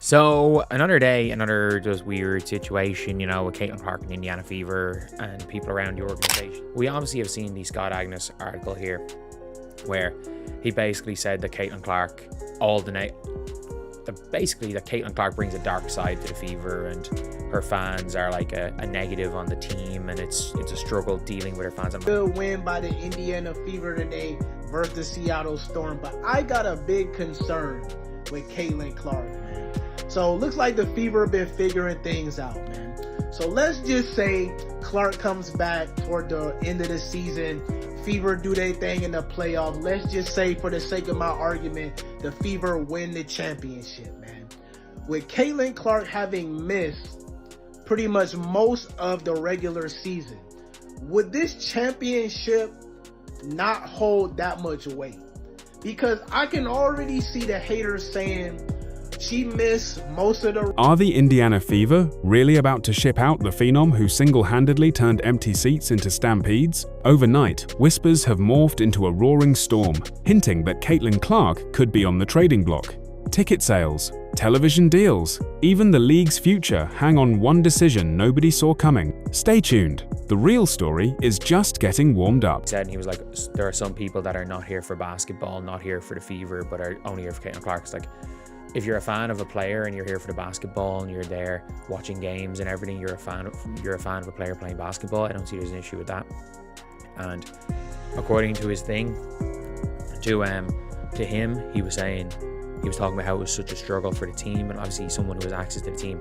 So another day, another just weird situation, with Caitlin Clark and Indiana Fever and people around the organization. We obviously have seen the Scott Agnes article here, where he basically said that Caitlin Clark, that Caitlin Clark brings a dark side to the Fever, and her fans are like a negative on the team, and it's a struggle dealing with her fans. Good win by the Indiana Fever today versus the Seattle Storm, but I got a big concern with Caitlin Clark, man. So looks like the Fever have been figuring things out, man. So let's just say Clark comes back toward the end of the season. Fever do their thing in the playoff. Let's just say, for the sake of my argument, the Fever win the championship, man. With Caitlin Clark having missed pretty much most of the regular season, would this championship not hold that much weight? Because I can already see the haters saying she missed most of the... Are the Indiana Fever really about to ship out the phenom who single-handedly turned empty seats into stampedes? Overnight, whispers have morphed into a roaring storm, hinting that Caitlin Clark could be on the trading block. Ticket sales, television deals, even the league's future hang on one decision nobody saw coming. Stay tuned. The real story is just getting warmed up. He was like, there are some people that are not here for basketball, not here for the Fever, but are only here for Caitlin Clark. It's like, if you're a fan of a player and you're here for the basketball and you're there watching games and everything, you're a fan of a player playing basketball. I don't see there's an issue with that. And according to his thing, to him, he was talking about how it was such a struggle for the team, and obviously someone who has access to the team.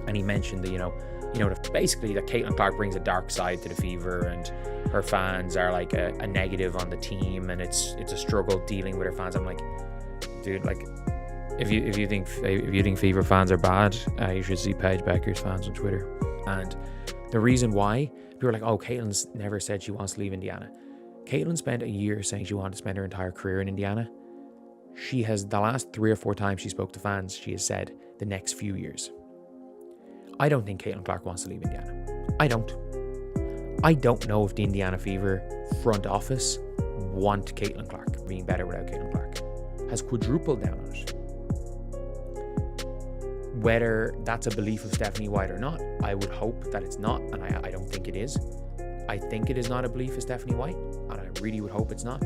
And he mentioned that basically that Caitlin Clark brings a dark side to the Fever, and her fans are like a negative on the team, and it's a struggle dealing with her fans. I'm like, dude, like, if you think Fever fans are bad, you should see Paige Becker's fans on Twitter. And the reason why, people are like, oh, Caitlin's never said she wants to leave Indiana. Caitlin spent a year saying she wanted to spend her entire career in Indiana. She has, the last 3 or 4 times she spoke to fans, she has said the next few years. I don't think Caitlin Clark wants to leave Indiana. I don't know if the Indiana Fever front office want Caitlin Clark being better without Caitlin Clark. Has quadrupled down on it. Whether that's a belief of Stephanie White or not, I would hope that it's not, and I don't think it is. I think it is not a belief of Stephanie White, and I really would hope it's not.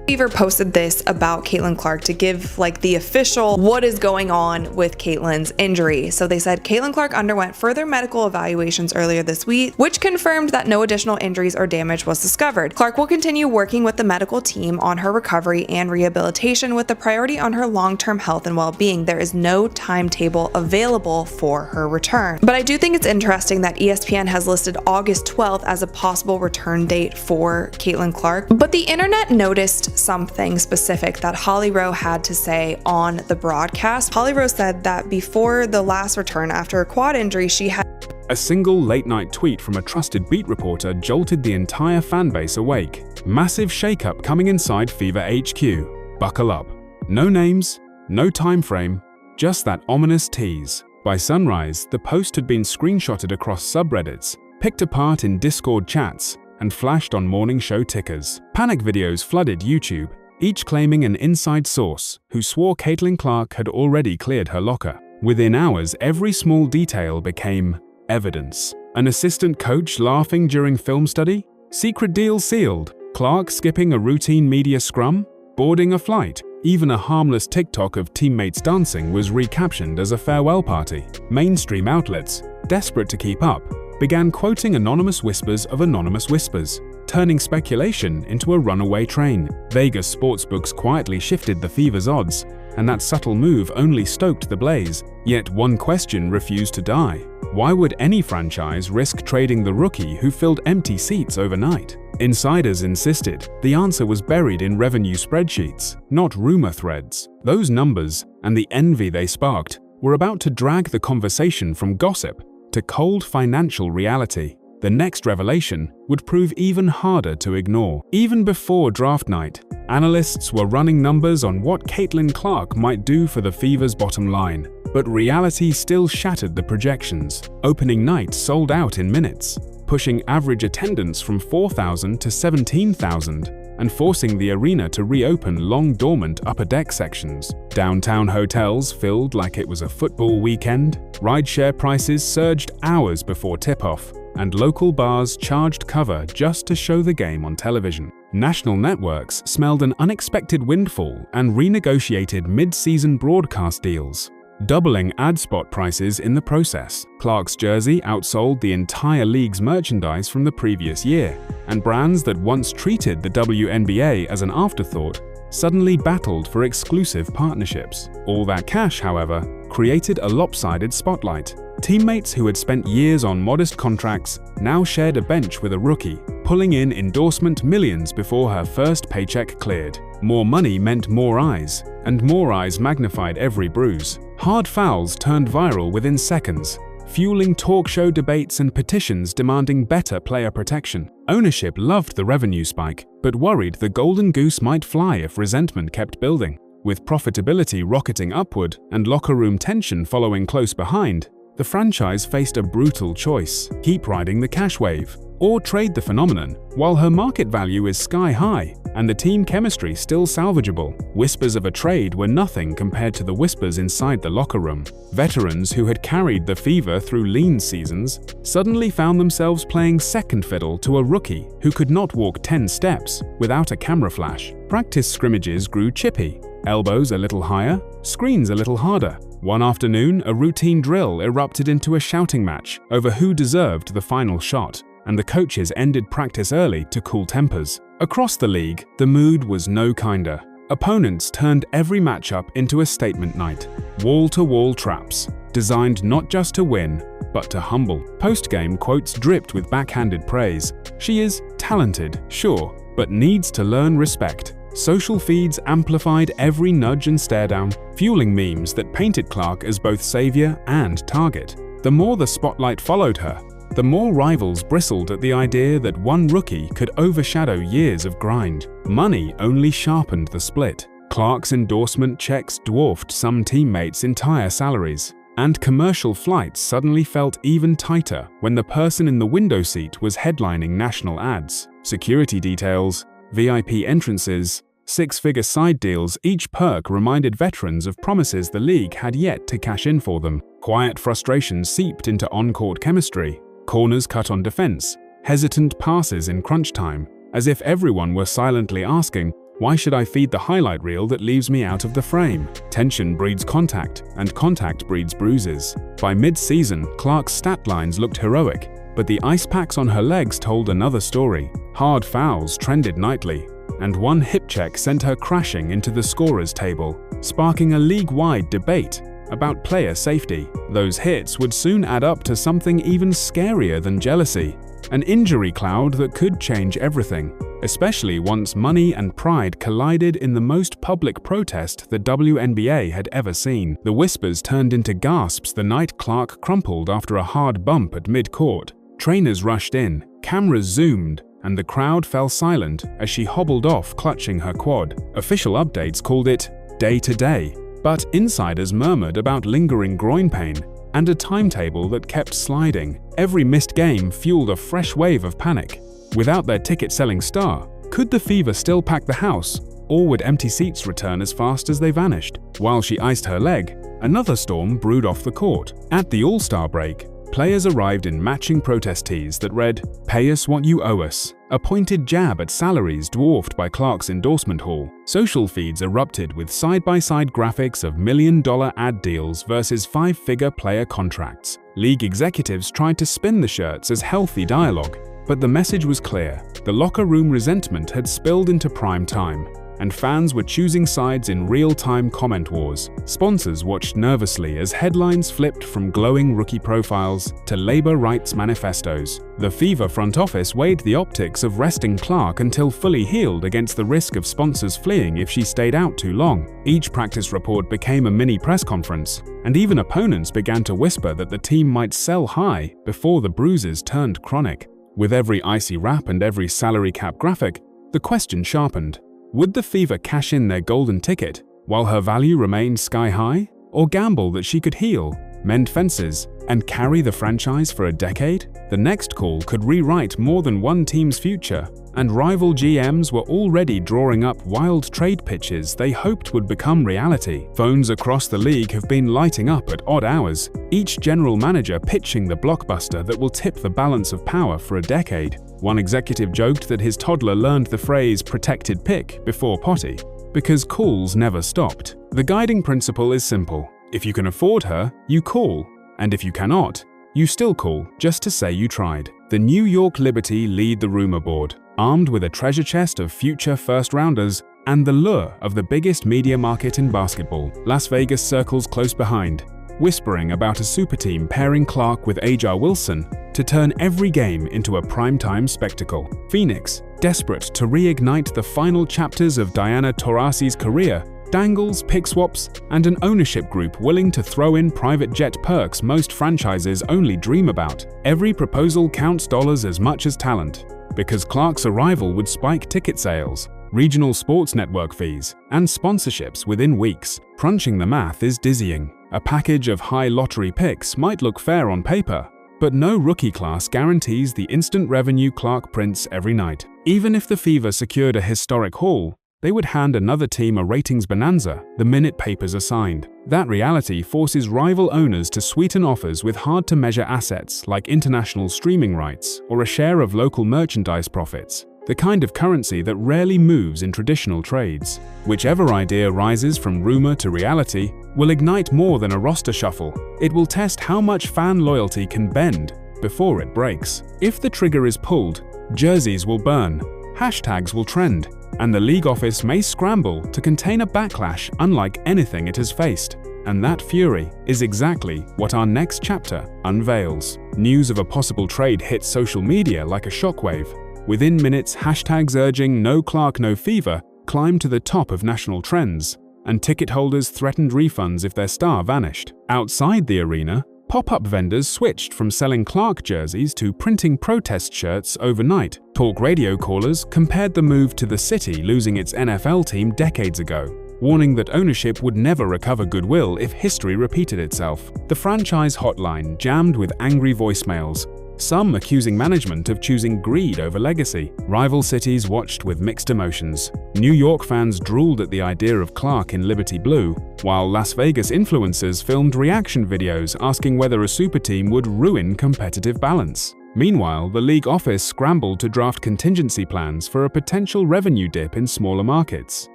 Fever posted this about Caitlin Clark to give the official what is going on with Caitlin's injury. So they said Caitlin Clark underwent further medical evaluations earlier this week, which confirmed that no additional injuries or damage was discovered. Clark will continue working with the medical team on her recovery and rehabilitation, with the priority on her long-term health and well-being. There is no timetable available for her return. But I do think it's interesting that ESPN has listed August 12th as a possible return date for Caitlin Clark. But the internet noticed something specific that Holly Rowe had to say on the broadcast. Holly Rowe said that before the last return after a quad injury, she had... A single late-night tweet from a trusted beat reporter jolted the entire fanbase awake. Massive shakeup coming inside Fever HQ. Buckle up. No names, no time frame, just that ominous tease. By sunrise, the post had been screenshotted across subreddits, picked apart in Discord chats, and flashed on morning show tickers. Panic videos flooded YouTube, each claiming an inside source who swore Caitlin Clark had already cleared her locker. Within hours, every small detail became evidence. An assistant coach laughing during film study? Secret deal sealed. Clark skipping a routine media scrum? Boarding a flight? Even a harmless TikTok of teammates dancing was recaptioned as a farewell party. Mainstream outlets, desperate to keep up, began quoting anonymous whispers of anonymous whispers, turning speculation into a runaway train. Vegas sportsbooks quietly shifted the Fever's odds, and that subtle move only stoked the blaze. Yet one question refused to die. Why would any franchise risk trading the rookie who filled empty seats overnight? Insiders insisted the answer was buried in revenue spreadsheets, not rumor threads. Those numbers, and the envy they sparked, were about to drag the conversation from gossip to cold financial reality. The next revelation would prove even harder to ignore. Even before draft night, analysts were running numbers on what Caitlin Clark might do for the Fever's bottom line. But reality still shattered the projections. Opening night sold out in minutes, pushing average attendance from 4,000 to 17,000. and forcing the arena to reopen long-dormant upper-deck sections. Downtown hotels filled like it was a football weekend, rideshare prices surged hours before tip-off, and local bars charged cover just to show the game on television. National networks smelled an unexpected windfall and renegotiated mid-season broadcast deals, doubling ad spot prices in the process. Clark's jersey outsold the entire league's merchandise from the previous year, and brands that once treated the WNBA as an afterthought suddenly battled for exclusive partnerships. All that cash, however, created a lopsided spotlight. Teammates who had spent years on modest contracts now shared a bench with a rookie, pulling in endorsement millions before her first paycheck cleared. More money meant more eyes, and more eyes magnified every bruise. Hard fouls turned viral within seconds, fueling talk show debates and petitions demanding better player protection. Ownership loved the revenue spike, but worried the golden goose might fly if resentment kept building. With profitability rocketing upward and locker room tension following close behind, the franchise faced a brutal choice: keep riding the cash wave, or trade the phenomenon. While her market value is sky high and the team chemistry still salvageable, whispers of a trade were nothing compared to the whispers inside the locker room. Veterans who had carried the Fever through lean seasons suddenly found themselves playing second fiddle to a rookie who could not walk 10 steps without a camera flash. Practice scrimmages grew chippy, elbows a little higher, screens a little harder. One afternoon, a routine drill erupted into a shouting match over who deserved the final shot, and the coaches ended practice early to cool tempers. Across the league, the mood was no kinder. Opponents turned every matchup into a statement night. Wall-to-wall traps, designed not just to win, but to humble. Post-game quotes dripped with backhanded praise. She is talented, sure, but needs to learn respect. Social feeds amplified every nudge and stare-down, fueling memes that painted Clark as both savior and target. The more the spotlight followed her, the more rivals bristled at the idea that one rookie could overshadow years of grind. Money only sharpened the split. Clark's endorsement checks dwarfed some teammates' entire salaries, and commercial flights suddenly felt even tighter when the person in the window seat was headlining national ads. Security details, VIP entrances, six-figure side deals, each perk reminded veterans of promises the league had yet to cash in for them. Quiet frustration seeped into on-court chemistry, corners cut on defense, hesitant passes in crunch time, as if everyone were silently asking, "Why should I feed the highlight reel that leaves me out of the frame?" Tension breeds contact, and contact breeds bruises. By mid-season, Clark's stat lines looked heroic, but the ice packs on her legs told another story. Hard fouls trended nightly, and one hip check sent her crashing into the scorers table, sparking a league-wide debate about player safety. Those hits would soon add up to something even scarier than jealousy, an injury cloud that could change everything, especially once money and pride collided in the most public protest the WNBA had ever seen. The whispers turned into gasps the night Clark crumpled after a hard bump at mid-court. Trainers rushed in, cameras zoomed, and the crowd fell silent as she hobbled off clutching her quad. Official updates called it day-to-day, but insiders murmured about lingering groin pain and a timetable that kept sliding. Every missed game fueled a fresh wave of panic. Without their ticket-selling star, could the Fever still pack the house, or would empty seats return as fast as they vanished? While she iced her leg, another storm brewed off the court. At the All-Star break, players arrived in matching protest tees that read, "Pay us what you owe us," a pointed jab at salaries dwarfed by Clark's endorsement haul. Social feeds erupted with side-by-side graphics of million-dollar ad deals versus five-figure player contracts. League executives tried to spin the shirts as healthy dialogue, but the message was clear. The locker room resentment had spilled into prime time, and fans were choosing sides in real-time comment wars. Sponsors watched nervously as headlines flipped from glowing rookie profiles to labor rights manifestos. The Fever front office weighed the optics of resting Clark until fully healed against the risk of sponsors fleeing if she stayed out too long. Each practice report became a mini press conference, and even opponents began to whisper that the team might sell high before the bruises turned chronic. With every icy wrap and every salary cap graphic, the question sharpened. Would the Fever cash in their golden ticket while her value remained sky high, or gamble that she could heal mend fences, and carry the franchise for a decade? The next call could rewrite more than one team's future, and rival GMs were already drawing up wild trade pitches they hoped would become reality. Phones across the league have been lighting up at odd hours, each general manager pitching the blockbuster that will tip the balance of power for a decade. One executive joked that his toddler learned the phrase "protected pick" before potty, because calls never stopped. The guiding principle is simple. If you can afford her, you call, and if you cannot, you still call just to say you tried. The New York Liberty lead the rumor board, armed with a treasure chest of future first-rounders and the lure of the biggest media market in basketball. Las Vegas circles close behind, whispering about a super team pairing Clark with Ajar Wilson to turn every game into a primetime spectacle. Phoenix, desperate to reignite the final chapters of Diana Taurasi's career, dangles, pick swaps, and an ownership group willing to throw in private jet perks most franchises only dream about. Every proposal counts dollars as much as talent, because Clark's arrival would spike ticket sales, regional sports network fees, and sponsorships within weeks. Crunching the math is dizzying. A package of high lottery picks might look fair on paper, but no rookie class guarantees the instant revenue Clark prints every night. Even if the Fever secured a historic haul, they would hand another team a ratings bonanza the minute papers are signed. That reality forces rival owners to sweeten offers with hard-to-measure assets like international streaming rights or a share of local merchandise profits, the kind of currency that rarely moves in traditional trades. Whichever idea rises from rumor to reality will ignite more than a roster shuffle. It will test how much fan loyalty can bend before it breaks. If the trigger is pulled, jerseys will burn, hashtags will trend, and the league office may scramble to contain a backlash unlike anything it has faced. And that fury is exactly what our next chapter unveils. News of a possible trade hits social media like a shockwave. Within minutes, hashtags urging "No Clark, no Fever" climbed to the top of national trends, and ticket holders threatened refunds if their star vanished. Outside the arena, pop-up vendors switched from selling Clark jerseys to printing protest shirts overnight. Talk radio callers compared the move to the city losing its NFL team decades ago, warning that ownership would never recover goodwill if history repeated itself. The franchise hotline jammed with angry voicemails, some accusing management of choosing greed over legacy. Rival cities watched with mixed emotions. New York fans drooled at the idea of Clark in Liberty Blue, while Las Vegas influencers filmed reaction videos asking whether a super team would ruin competitive balance. Meanwhile, the league office scrambled to draft contingency plans for a potential revenue dip in smaller markets.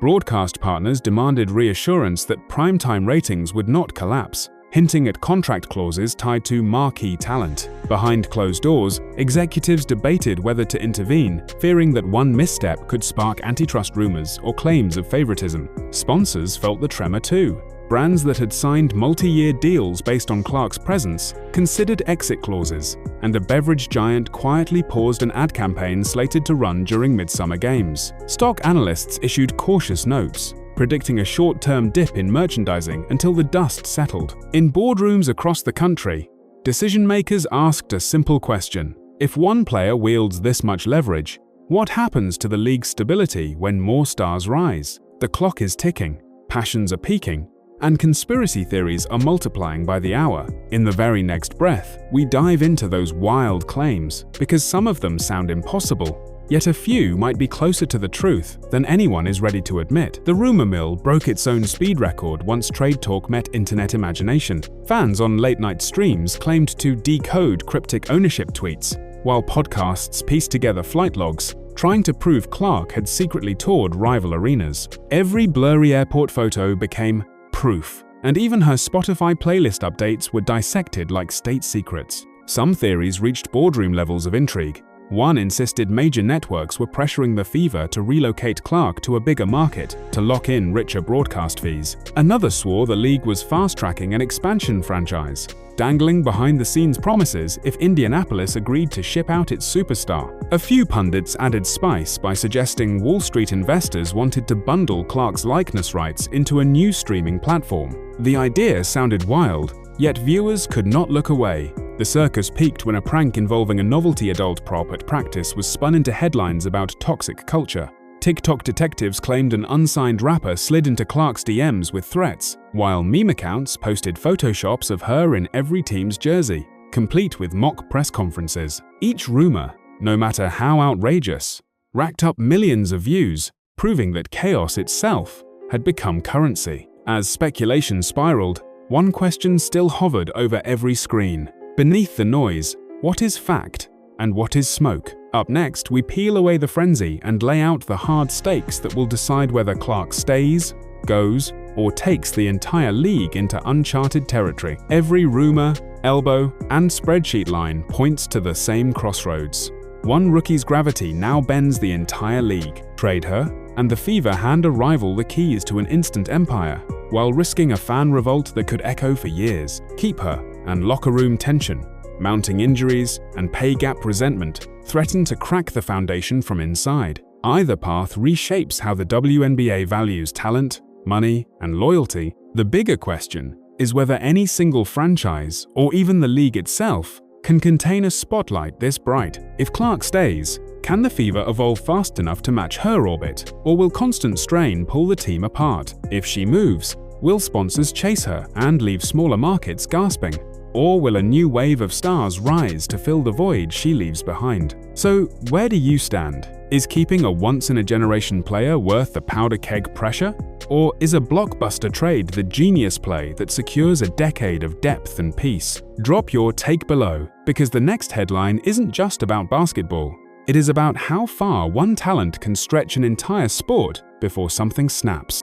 Broadcast partners demanded reassurance that primetime ratings would not collapse, hinting at contract clauses tied to marquee talent. Behind closed doors, executives debated whether to intervene, fearing that one misstep could spark antitrust rumors or claims of favoritism. Sponsors felt the tremor too. Brands that had signed multi-year deals based on Clark's presence considered exit clauses, and a beverage giant quietly paused an ad campaign slated to run during midsummer games. Stock analysts issued cautious notes, predicting a short-term dip in merchandising until the dust settled. In boardrooms across the country, decision-makers asked a simple question. If one player wields this much leverage, what happens to the league's stability when more stars rise? The clock is ticking, passions are peaking, and conspiracy theories are multiplying by the hour. In the very next breath, we dive into those wild claims, because some of them sound impossible, yet a few might be closer to the truth than anyone is ready to admit. The rumor mill broke its own speed record once trade talk met internet imagination. Fans on late-night streams claimed to decode cryptic ownership tweets, while podcasts pieced together flight logs, trying to prove Clark had secretly toured rival arenas. Every blurry airport photo became proof, and even her Spotify playlist updates were dissected like state secrets. Some theories reached boardroom levels of intrigue. One insisted major networks were pressuring the Fever to relocate Clark to a bigger market to lock in richer broadcast fees. Another swore the league was fast-tracking an expansion franchise, dangling behind-the-scenes promises if Indianapolis agreed to ship out its superstar. A few pundits added spice by suggesting Wall Street investors wanted to bundle Clark's likeness rights into a new streaming platform. The idea sounded wild, yet viewers could not look away. The circus peaked when a prank involving a novelty adult prop at practice was spun into headlines about toxic culture. TikTok detectives claimed an unsigned rapper slid into Clark's DMs with threats, while meme accounts posted photoshops of her in every team's jersey, complete with mock press conferences. Each rumor, no matter how outrageous, racked up millions of views, proving that chaos itself had become currency. As speculation spiraled, one question still hovered over every screen. Beneath the noise, what is fact and what is smoke? Up next, we peel away the frenzy and lay out the hard stakes that will decide whether Clark stays, goes, or takes the entire league into uncharted territory. Every rumor, elbow, and spreadsheet line points to the same crossroads. One rookie's gravity now bends the entire league. Trade her, and the Fever hand a rival the keys to an instant empire, while risking a fan revolt that could echo for years. Keep her, and locker room tension, mounting injuries, and pay gap resentment threaten to crack the foundation from inside. Either path reshapes how the WNBA values talent, money, and loyalty. The bigger question is whether any single franchise, or even the league itself, can contain a spotlight this bright. If Clark stays, can the Fever evolve fast enough to match her orbit, or will constant strain pull the team apart? If she moves, will sponsors chase her and leave smaller markets gasping? Or will a new wave of stars rise to fill the void she leaves behind? So, where do you stand? Is keeping a once-in-a-generation player worth the powder keg pressure? Or is a blockbuster trade the genius play that secures a decade of depth and peace? Drop your take below, because the next headline isn't just about basketball. It is about how far one talent can stretch an entire sport before something snaps.